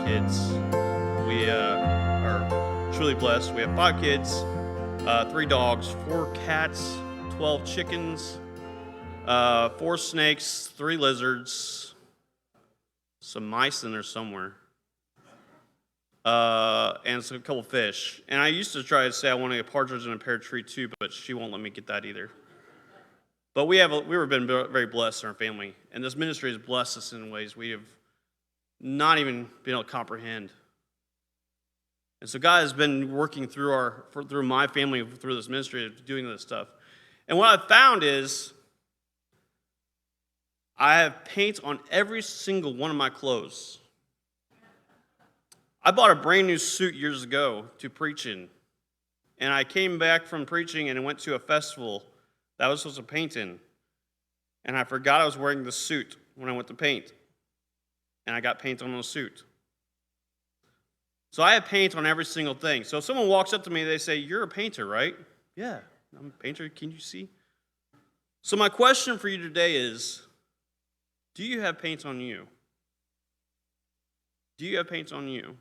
kids. We are truly blessed. We have 5 kids, 3 dogs, 4 cats, 12 chickens, 4 snakes, 3 lizards, some mice in there somewhere, and a couple fish. And I used to try to say I wanted a partridge in a pear tree too, but she won't let me get that either. But we've been very blessed in our family, and this ministry has blessed us in ways we have not even been able to comprehend. And so God has been working through my family, through this ministry, doing this stuff. And what I've found is I have paint on every single one of my clothes. I bought a brand new suit years ago to preach in. And I came back from preaching and went to a festival that I was supposed to paint in. And I forgot I was wearing the suit when I went to paint. And I got paint on the suit. So I have paint on every single thing. So if someone walks up to me, they say, "You're a painter, right?" "Yeah, I'm a painter. Can you see?" So my question for you today is, do you have paint on you? Do you have paint on you?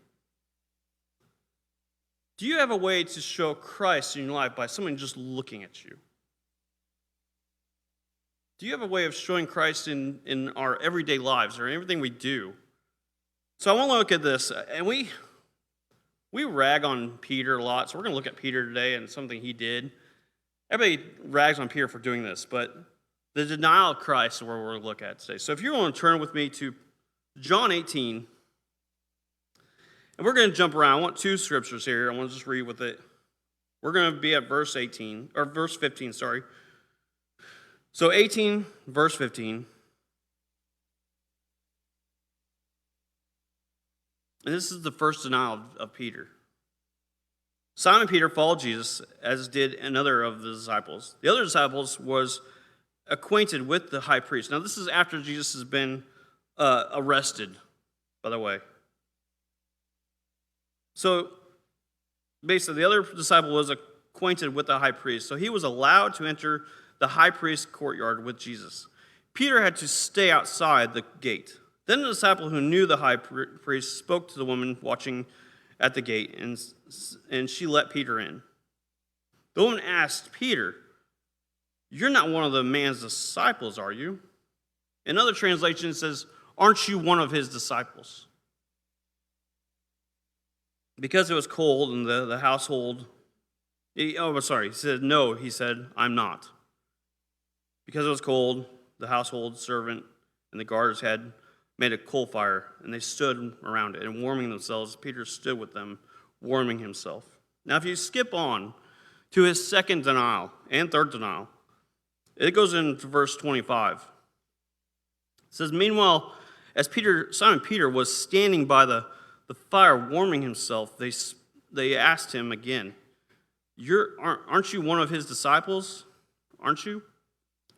Do you have a way to show Christ in your life by someone just looking at you? Do you have a way of showing Christ in our everyday lives or everything we do? So I want to look at this, and we rag on Peter a lot, so we're going to look at Peter today and something he did. Everybody rags on Peter for doing this, but the denial of Christ is where we're going to look at today. So if you want to turn with me to John 18, and we're going to jump around. I want 2 scriptures here. I want to just read with it. We're going to be at verse 15, sorry. So 18, verse 15. And this is the first denial of Peter. Simon Peter followed Jesus, as did another of the disciples. The other disciples was acquainted with the high priest. Now, this is after Jesus has been arrested, by the way. So, basically, the other disciple was acquainted with the high priest. So he was allowed to enter the high priest's courtyard with Jesus. Peter had to stay outside the gate. Then the disciple who knew the high priest spoke to the woman watching at the gate, and she let Peter in. The woman asked Peter, "You're not one of the man's disciples, are you?" In other translations, it says, "Aren't you one of his disciples?" Because it was cold and the household, he said, "No," he said, "I'm not." Because it was cold, the household servant and the guards had made a coal fire, and they stood around it and warming themselves. Peter stood with them, warming himself. Now, if you skip on to his second denial and third denial, it goes into verse 25. It says, "Meanwhile, as Simon Peter was standing by the fire warming himself, they asked him again, aren't you one of his disciples? Aren't you?"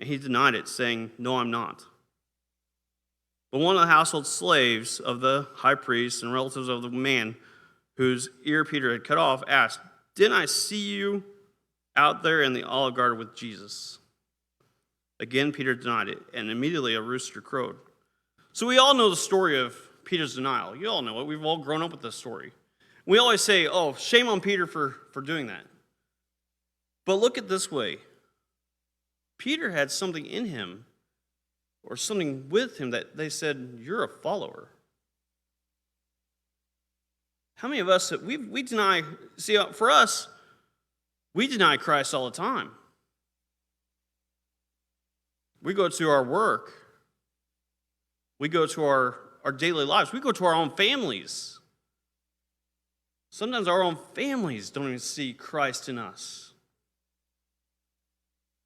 And he denied it, saying, "No, I'm not." But one of the household slaves of the high priest and relatives of the man whose ear Peter had cut off asked, "Didn't I see you out there in the olive garden with Jesus?" Again, Peter denied it, and immediately a rooster crowed. So we all know the story of Peter's denial. You all know it. We've all grown up with this story. We always say, "Oh, shame on Peter for doing that." But look at it this way. Peter had something in him or something with him that they said, "You're a follower." How many of us, we deny, see, for us, we deny Christ all the time. We go to our work. We go to our daily lives. We go to our own families. Sometimes our own families don't even see Christ in us.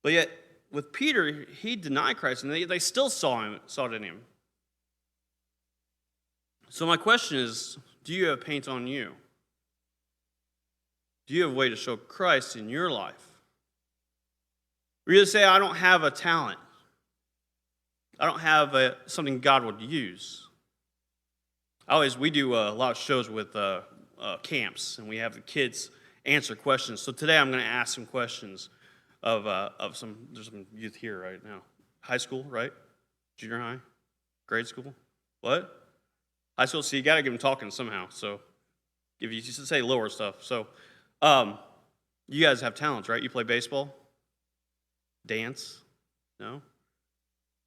But yet, with Peter, he denied Christ, and they still saw it in him. So my question is, do you have paint on you? Do you have a way to show Christ in your life? Or you say, "I don't have a talent. I don't have something God would use." We do a lot of shows with camps, and we have the kids answer questions. So today I'm going to ask some questions there's some youth here right now. High school, right? Junior high? Grade school? What? High school, so you got to get them talking somehow. So if you just say lower stuff. So you guys have talents, right? You play baseball? Dance? No?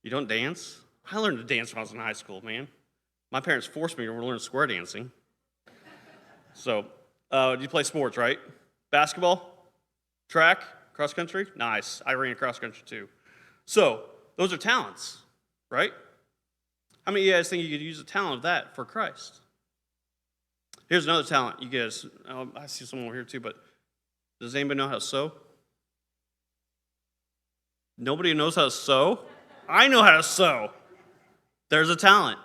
You don't dance? I learned to dance when I was in high school, man. My parents forced me to learn square dancing. So, you play sports, right? Basketball? Track? Cross country? Nice. I ran cross country too. So, those are talents, right? How many of you guys think you could use a talent of that for Christ? Here's another talent. You guys, I see someone over here too, but does anybody know how to sew? Nobody knows how to sew? I know how to sew. There's a talent.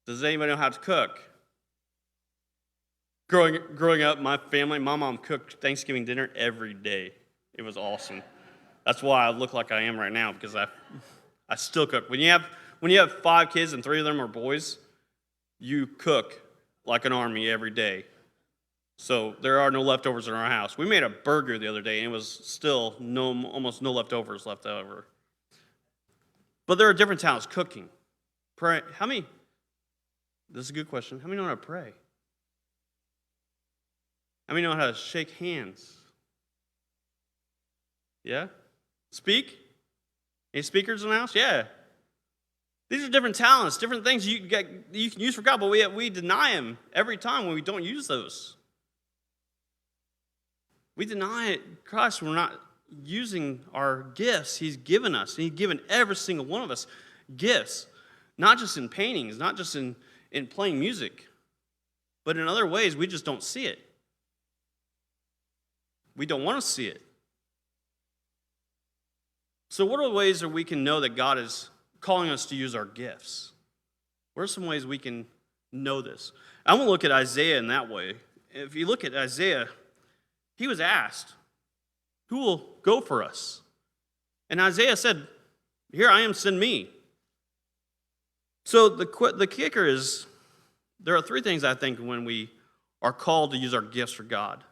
Does anybody know how to cook? Growing up, my family, my mom cooked Thanksgiving dinner every day. It was awesome. That's why I look like I am right now, because I still cook. When you have 5 kids and 3 of them are boys, you cook like an army every day. So there are no leftovers in our house. We made a burger the other day, and it was still almost no leftovers left over. But there are different talents. Cooking, pray. This is a good question. How many know how to pray? How many know how to shake hands? Yeah? Speak? Any speakers in the house? Yeah. These are different talents, different things you can use for God, but we deny Him every time when we don't use those. We deny Christ when we're not using our gifts He's given us. And He's given every single one of us gifts, not just in paintings, not just in playing music, but in other ways we just don't see it. We don't want to see it. So what are the ways that we can know that God is calling us to use our gifts? What are some ways we can know this? I want to look at Isaiah in that way. If you look at Isaiah, he was asked, who will go for us? And Isaiah said, here I am, send me. So the kicker is, there are 3 things I think when we are called to use our gifts for God.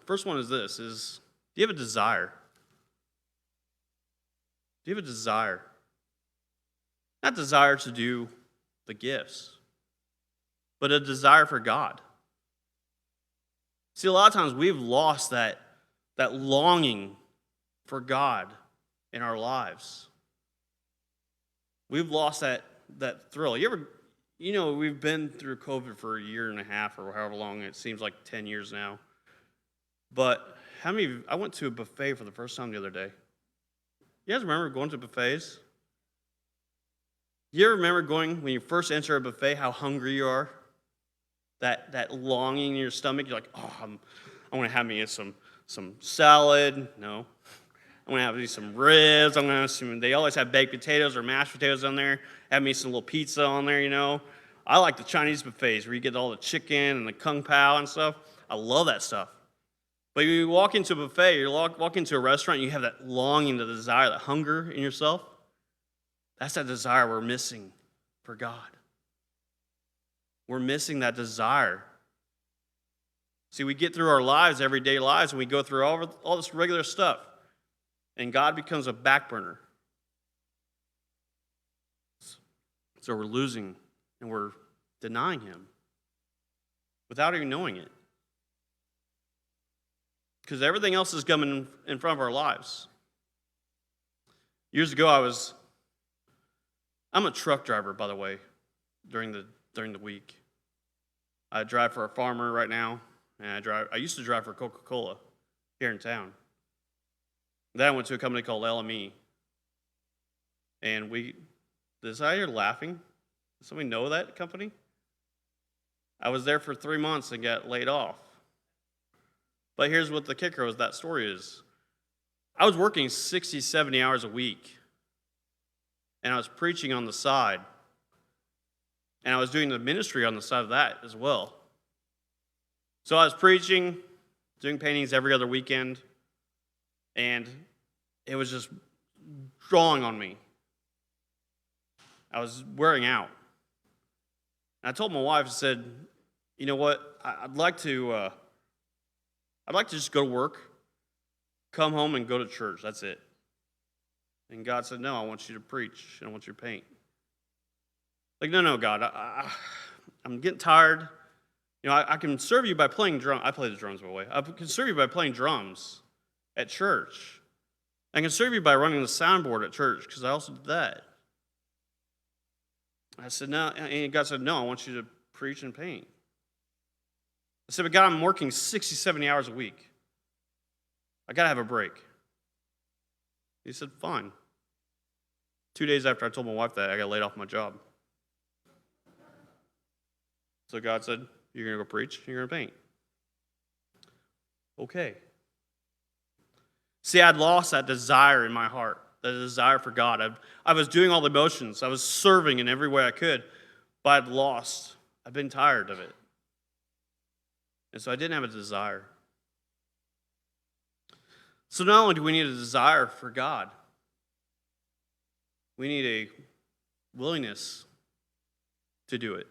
First one is this, do you have a desire? Do you have a desire? Not desire to do the gifts, but a desire for God. See, a lot of times we've lost that longing for God in our lives. We've lost that thrill. We've been through COVID for a year and a half or however long, it seems like 10 years now. But I went to a buffet for the first time the other day. You guys remember going to buffets? You ever remember going, when you first enter a buffet, how hungry you are? That longing in your stomach, you're like, oh, I want to have me some salad. No. I want to have me some ribs. I'm going to have they always have baked potatoes or mashed potatoes on there. Have me some little pizza on there, I like the Chinese buffets where you get all the chicken and the kung pao and stuff. I love that stuff. But you walk into a buffet, you walk into a restaurant, you have that longing, the desire, that hunger in yourself. That's that desire we're missing for God. We're missing that desire. See, we get through our lives, everyday lives, and we go through all this regular stuff, and God becomes a back burner. So we're losing, and we're denying Him without even knowing it. Because everything else is coming in front of our lives. Years ago, I'm a truck driver, by the way, during the week. I drive for a farmer right now, and I used to drive for Coca-Cola here in town. Then I went to a company called LME. And is I here laughing? Does somebody know that company? I was there for 3 months and got laid off. But here's what the kicker of that story is. I was working 60, 70 hours a week. And I was preaching on the side. And I was doing the ministry on the side of that as well. So I was preaching, doing paintings every other weekend. And it was just drawing on me. I was wearing out. And I told my wife, I said, you know what, I'd like to just go to work, come home, and go to church. That's it. And God said, no, I want you to preach. I want you to paint. Like, no, God, I'm getting tired. I can serve you by playing drums. I play the drums, by the way. I can serve you by playing drums at church. I can serve you by running the soundboard at church, because I also did that. I said, no, and God said, no, I want you to preach and paint. I said, but God, I'm working 60, 70 hours a week. I got to have a break. He said, fine. 2 days after I told my wife that, I got laid off my job. So God said, you're going to go preach, you're going to paint. Okay. See, I'd lost that desire in my heart, that desire for God. I was doing all the motions. I was serving in every way I could, but I'd been tired of it. And so I didn't have a desire. So not only do we need a desire for God, we need a willingness to do it.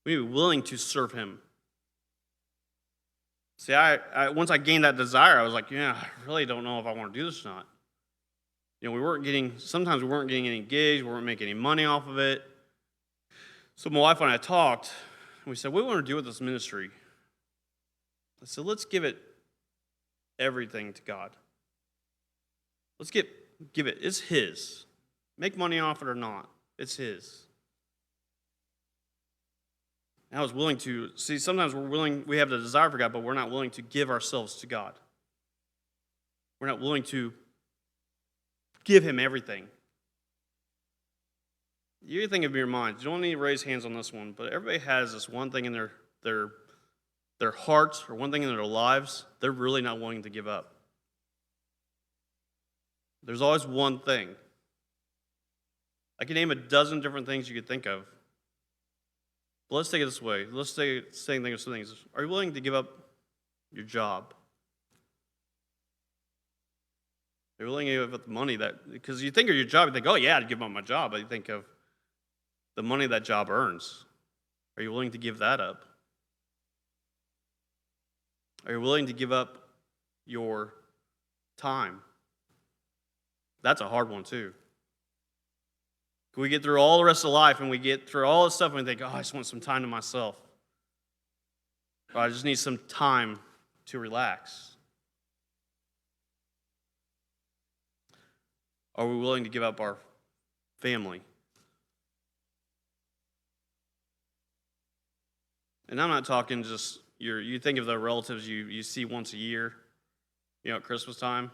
We need to be willing to serve Him. See, once I gained that desire, I was like, I really don't know if I want to do this or not. Sometimes we weren't getting any gigs, we weren't making any money off of it. So my wife and I talked, and we said, what do we want to do with this ministry? I said, let's give it everything to God. Let's give it. It's His. Make money off it or not, it's His. And I was willing to, sometimes we have the desire for God, but we're not willing to give ourselves to God. We're not willing to give Him everything. You think of your mind. You don't need to raise hands on this one, but everybody has this one thing in their hearts or one thing in their lives they're really not willing to give up. There's always one thing. I can name a dozen different things you could think of. But let's take it this way. Let's say think of some things. Are you willing to give up your job? Are you willing to give up the money because you think of your job, you think, oh yeah, I'd give up my job. But you think of the money that job earns. Are you willing to give that up? Are you willing to give up your time? That's a hard one too. We get through all the rest of life and we get through all this stuff and we think, I just want some time to myself. Or I just need some time to relax. Are we willing to give up our family? And I'm not talking just, you think of the relatives you see once a year, at Christmas time.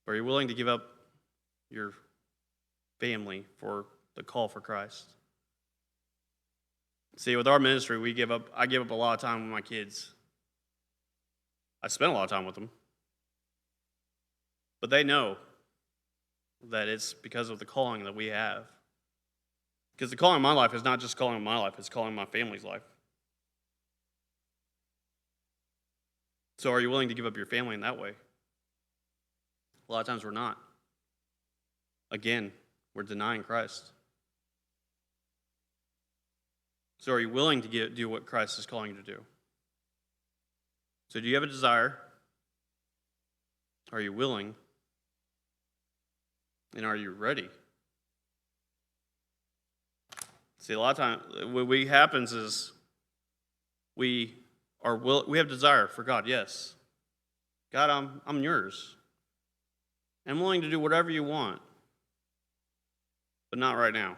Are you willing to give up your family for the call for Christ? See, with our ministry, I give up a lot of time with my kids. I spend a lot of time with them. But they know that it's because of the calling that we have. Because the calling of my life is not just calling my life, it's calling my family's life. So are you willing to give up your family in that way? A lot of times we're not. Again, we're denying Christ. So are you willing to do what Christ is calling you to do? So do you have a desire? Are you willing? And are you ready? See, a lot of times what happens is we have desire for God, yes. God, I'm yours. I'm willing to do whatever you want, but not right now.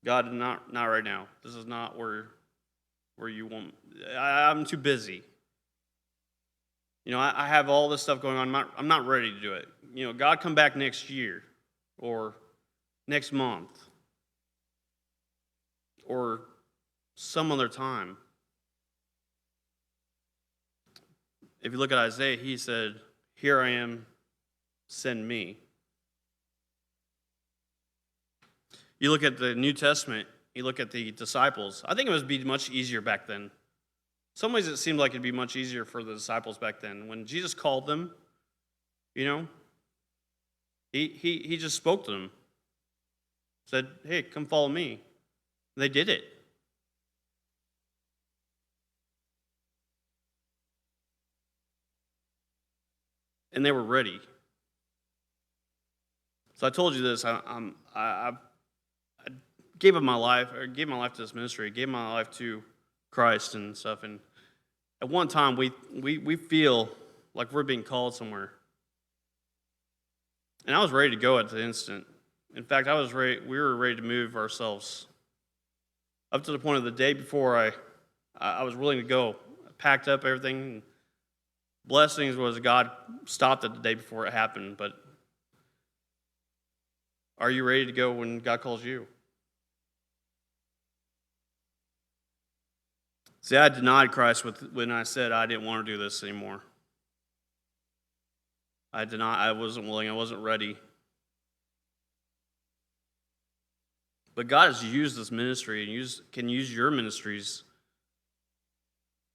God, not right now. This is not where you want. I'm too busy. I have all this stuff going on. I'm not ready to do it. God, come back next year or next month or some other time. If you look at Isaiah, he said, "Here I am, send me." You look at the New Testament, you look at the disciples. I think it would be much easier back then. In some ways it seemed like it'd be much easier for the disciples back then. When Jesus called them, he just spoke to them. Said, "Hey, come follow me." And they did it. and they were ready. So I told you this. I gave up my life, or gave my life to this ministry, gave my life to Christ and stuff. And at one time, we feel like we're being called somewhere. And I was ready to go at the instant. In fact, we were ready to move ourselves. Up to the point of the day before I was willing to go. I packed up everything. Blessings was God stopped it the day before it happened. But are you ready to go when God calls you? See, I denied Christ when I said I didn't want to do this anymore. I wasn't willing, I wasn't ready. But God has used this ministry and can use your ministries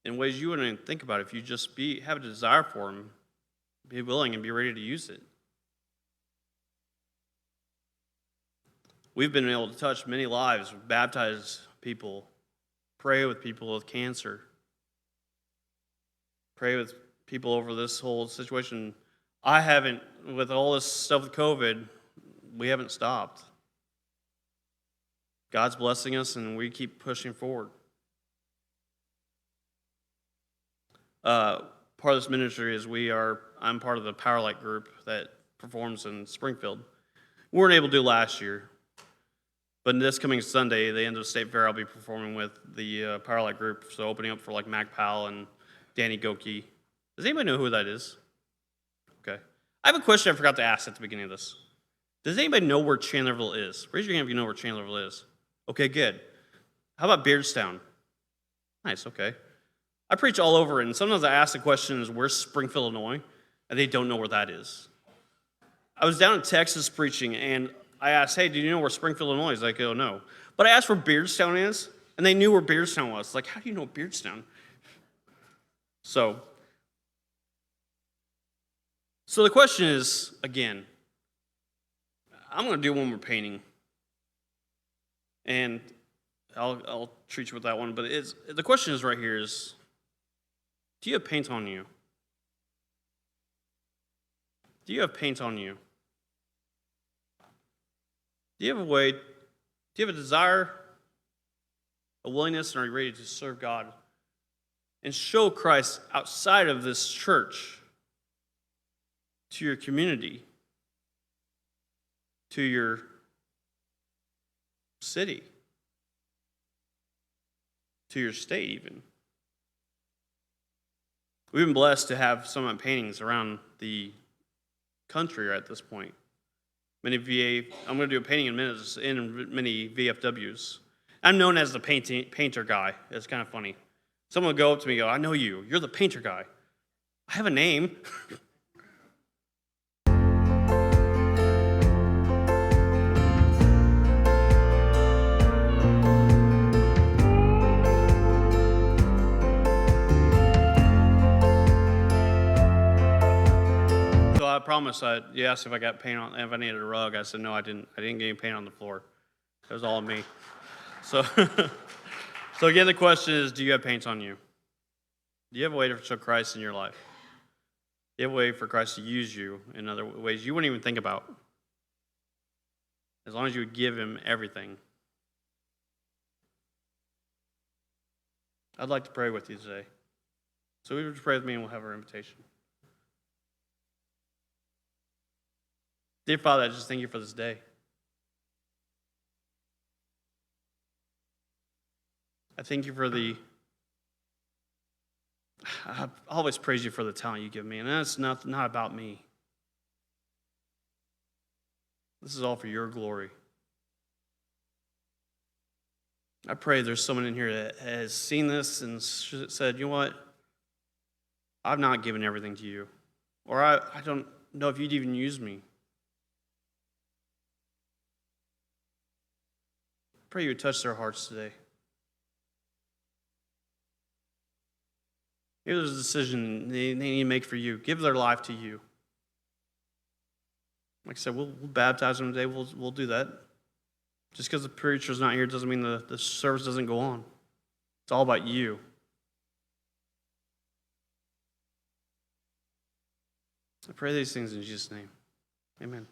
in ways you wouldn't even think about if you just have a desire for Him, be willing and be ready to use it. We've been able to touch many lives, baptize people, pray with people with cancer, pray with people over this whole situation. I haven't, with all this stuff with COVID, we haven't stopped. God's blessing us, and we keep pushing forward. Part of this ministry is I'm part of the Powerlight group that performs in Springfield. We weren't able to do last year, but this coming Sunday, the end of the State Fair, I'll be performing with the Powerlight group, so opening up for like Mac Powell and Danny Goki. Does anybody know who that is? Okay. I have a question I forgot to ask at the beginning of this. Does anybody know where Chandlerville is? Raise your hand if you know where Chandlerville is. Okay, good. How about Beardstown? Nice, okay. I preach all over it, and sometimes I ask the question, where's Springfield, Illinois? And they don't know where that is. I was down in Texas preaching, and I asked, hey, do you know where Springfield, Illinois is? They go, no. But I asked where Beardstown is, and they knew where Beardstown was. Like, how do you know Beardstown? So the question is, again, I'm going to do one more painting. And I'll treat you with that one. But the question is right here is, do you have paint on you? Do you have paint on you? Do you have a desire, a willingness, and are you ready to serve God and show Christ outside of this church to your community, to your city, to your state even? We've been blessed to have some of my paintings around the country at this point. I'm going to do a painting in a minute in many VFWs. I'm known as the painter guy. It's kind of funny. Someone will go up to me and go, I know you. You're the painter guy. I have a name. I promise. You asked if I got paint on, if I needed a rug. I said no, I didn't. I didn't get any paint on the floor. It was all me. So, so again, the question is: do you have paint on you? Do you have a way to show Christ in your life? Do you have a way for Christ to use you in other ways you wouldn't even think about? As long as you would give Him everything. I'd like to pray with you today. So we would pray with me, and we'll have our invitation. Dear Father, I just thank you for this day. I thank you for I always praise you for the talent you give me, and that's not about me. This is all for your glory. I pray there's someone in here that has seen this and said, you know what? I've not given everything to you. Or I don't know if you'd even use me. Pray you would touch their hearts today. Maybe there's a decision they need to make for you. Give their life to you. Like I said, we'll baptize them today. We'll do that. Just because the preacher's not here doesn't mean the service doesn't go on. It's all about you. I pray these things in Jesus' name. Amen.